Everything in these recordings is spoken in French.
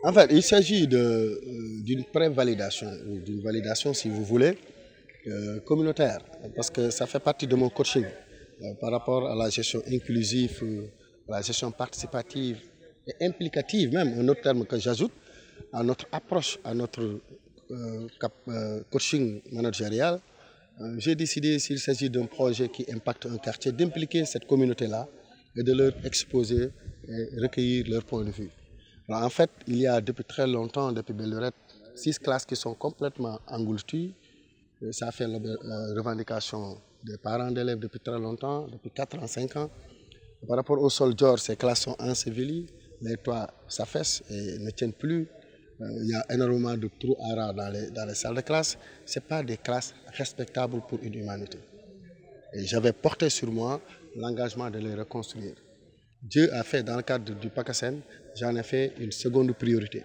En fait, il s'agit d'une prévalidation, ou d'une validation, si vous voulez, communautaire, parce que ça fait partie de mon coaching par rapport à la gestion inclusive, la gestion participative et implicative, même un autre terme que j'ajoute à notre approche, à notre coaching managérial. J'ai décidé, s'il s'agit d'un projet qui impacte un quartier, d'impliquer cette communauté-là et de leur exposer et recueillir leur point de vue. Alors, en fait, il y a depuis très longtemps, depuis belle lurette, 6 classes qui sont complètement englouties. Ça a fait la revendication des parents d'élèves depuis très longtemps, depuis 4 ans, 5 ans. Par rapport au sol d'or, ces classes sont ensevelies, les toits s'affaissent et ne tiennent plus. Il y a énormément de trous à rats dans les salles de classe. Ce n'est pas des classes respectables pour une humanité. Et j'avais porté sur moi l'engagement de les reconstruire. Dieu a fait, dans le cadre du PACASEN, j'en ai fait une seconde priorité.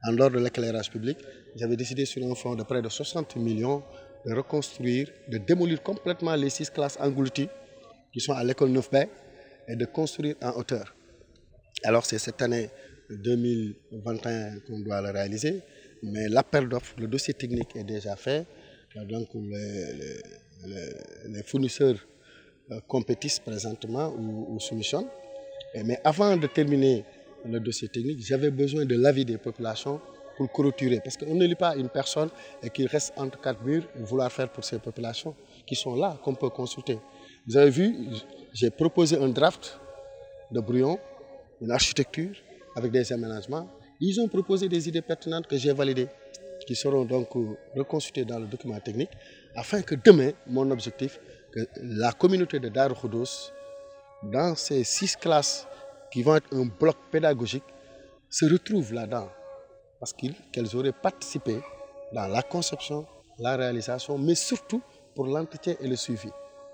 En dehors de l'éclairage public, j'avais décidé sur un fonds de près de 60 millions de reconstruire, de démolir complètement les 6 classes englouties qui sont à l'école 9B et de construire en hauteur. Alors c'est cette année 2021 qu'on doit le réaliser, mais l'appel d'offres, le dossier technique est déjà fait. Donc les fournisseurs compétissent présentement ou soumissionnent. Mais avant de terminer le dossier technique, j'avais besoin de l'avis des populations pour clôturer. Parce qu'on ne lit pas une personne et qu'il reste entre 4 murs et vouloir faire pour ces populations qui sont là, qu'on peut consulter. Vous avez vu, j'ai proposé un draft de brouillon, une architecture avec des aménagements. Ils ont proposé des idées pertinentes que j'ai validées, qui seront donc reconsultées dans le document technique, afin que demain, mon objectif, que la communauté de Darou Khoudoss, dans ces 6 classes qui vont être un bloc pédagogique, se retrouvent là-dedans. Parce qu'elles auraient participé dans la conception, la réalisation, mais surtout pour l'entretien et le suivi.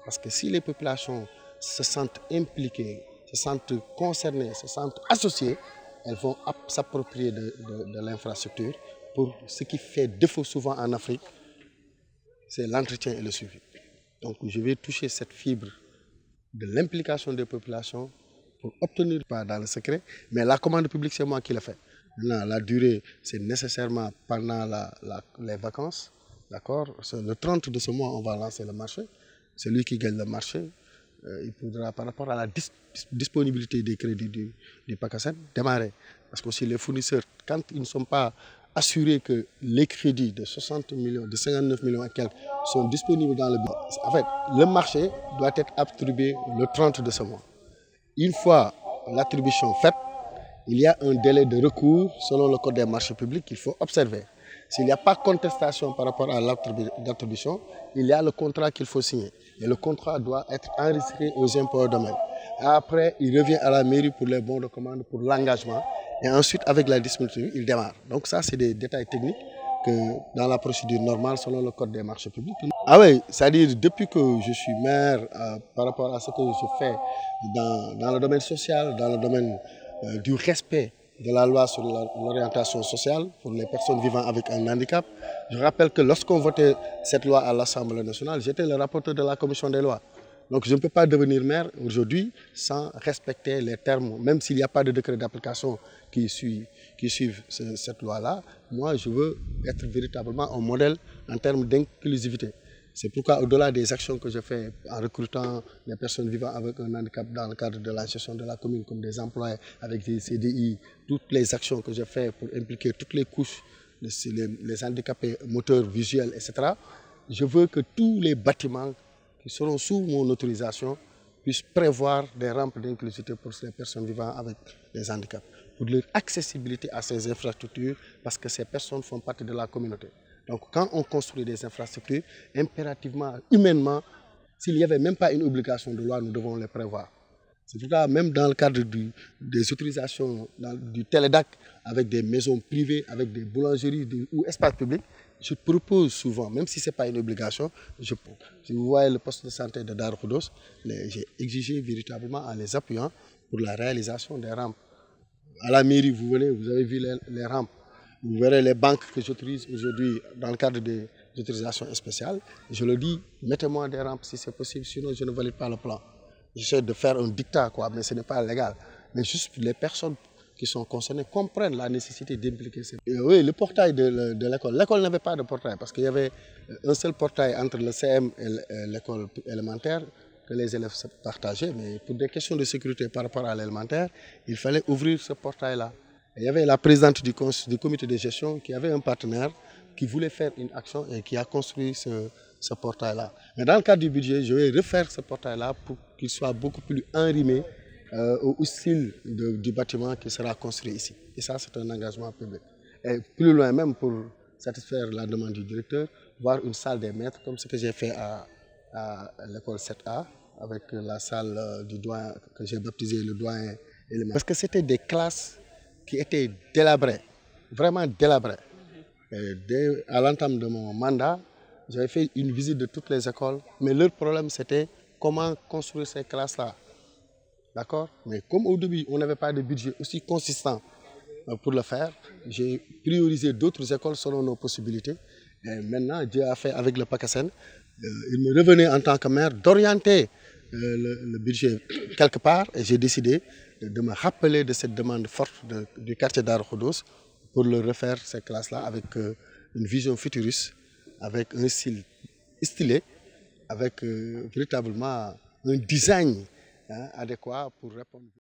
Parce que si les populations se sentent impliquées, se sentent concernées, se sentent associées, elles vont s'approprier de l'infrastructure pour ce qui fait défaut souvent en Afrique, c'est l'entretien et le suivi. Donc je vais toucher cette fibre de l'implication des populations pour obtenir, pas dans le secret, mais la commande publique, c'est moi qui l'ai fait. Maintenant, la durée, c'est nécessairement pendant les vacances, d'accord? Le 30 de ce mois, on va lancer le marché. Celui qui gagne le marché, il pourra, par rapport à la disponibilité des crédits du PACASEN, démarrer. Parce que aussi les fournisseurs, quand ils ne sont pas assurés que les crédits de 60 millions, de 59 millions et quelques sont disponibles dans le budget. En fait, le marché doit être attribué le 30 de ce mois. Une fois l'attribution faite, il y a un délai de recours selon le code des marchés publics qu'il faut observer. S'il n'y a pas de contestation par rapport à l'attribution, il y a le contrat qu'il faut signer. Et le contrat doit être enregistré aux impôts et domaines. Après, il revient à la mairie pour les bons de commande, pour l'engagement. Et ensuite, avec la disponibilité, il démarre. Donc ça, c'est des détails techniques que dans la procédure normale, selon le code des marchés publics. Ah oui, c'est-à-dire depuis que je suis maire, par rapport à ce que je fais dans le domaine social, dans le domaine du respect de la loi sur l'orientation sociale pour les personnes vivant avec un handicap. Je rappelle que lorsqu'on votait cette loi à l'Assemblée nationale, j'étais le rapporteur de la commission des lois. Donc je ne peux pas devenir maire aujourd'hui sans respecter les termes, même s'il n'y a pas de décret d'application qui suivent cette loi-là. Moi, je veux être véritablement un modèle en termes d'inclusivité. C'est pourquoi, au-delà des actions que je fais en recrutant les personnes vivant avec un handicap dans le cadre de la gestion de la commune, comme des employés avec des CDI, toutes les actions que je fais pour impliquer toutes les couches, les handicapés moteurs, visuels, etc., je veux que tous les bâtiments qui seront sous mon autorisation puissent prévoir des rampes d'inclusivité pour les personnes vivant avec des handicaps, pour leur accessibilité à ces infrastructures, parce que ces personnes font partie de la communauté. Donc quand on construit des infrastructures, impérativement, humainement, s'il n'y avait même pas une obligation de loi, nous devons les prévoir. C'est pourquoi même dans le cadre des autorisations du Télédac, avec des maisons privées, avec des boulangeries ou espaces publics, je propose souvent, même si ce n'est pas une obligation, si vous voyez le poste de santé de Darou Khoudoss, j'ai exigé véritablement en les appuyant pour la réalisation des rampes. À la mairie, vous venez, vous avez vu les rampes. Vous verrez les banques que j'autorise aujourd'hui dans le cadre des autorisations spéciales. Je le dis, mettez-moi des rampes si c'est possible, sinon je ne valide pas le plan. J'essaie de faire un dictat, quoi, mais ce n'est pas légal. Mais juste les personnes qui sont concernés comprennent la nécessité d'impliquer ces... Oui, le portail de l'école. L'école n'avait pas de portail parce qu'il y avait un seul portail entre le CM et l'école élémentaire que les élèves se partageaient. Mais pour des questions de sécurité par rapport à l'élémentaire, il fallait ouvrir ce portail-là. Il y avait la présidente du comité de gestion qui avait un partenaire qui voulait faire une action et qui a construit ce portail-là. Mais dans le cadre du budget, je vais refaire ce portail-là pour qu'il soit beaucoup plus enrimé au style du bâtiment qui sera construit ici. Et ça, c'est un engagement public. Et plus loin même, pour satisfaire la demande du directeur, voir une salle des maîtres, comme ce que j'ai fait à l'école 7A, avec la salle du doyen, que j'ai baptisé le doyen élémentaire. Parce que c'était des classes qui étaient délabrées, vraiment délabrées. À l'entame de mon mandat, j'avais fait une visite de toutes les écoles, mais leur problème c'était comment construire ces classes-là. D'accord? Mais comme au début, on n'avait pas de budget aussi consistant pour le faire, j'ai priorisé d'autres écoles selon nos possibilités. Et maintenant, Dieu a fait avec le PACASEN, il me revenait en tant que maire d'orienter le budget quelque part et j'ai décidé de me rappeler de cette demande forte du quartier d'Arou Khoudoss pour le refaire ces classes-là avec une vision futuriste, avec un style stylé, avec véritablement un design adéquat pour répondre.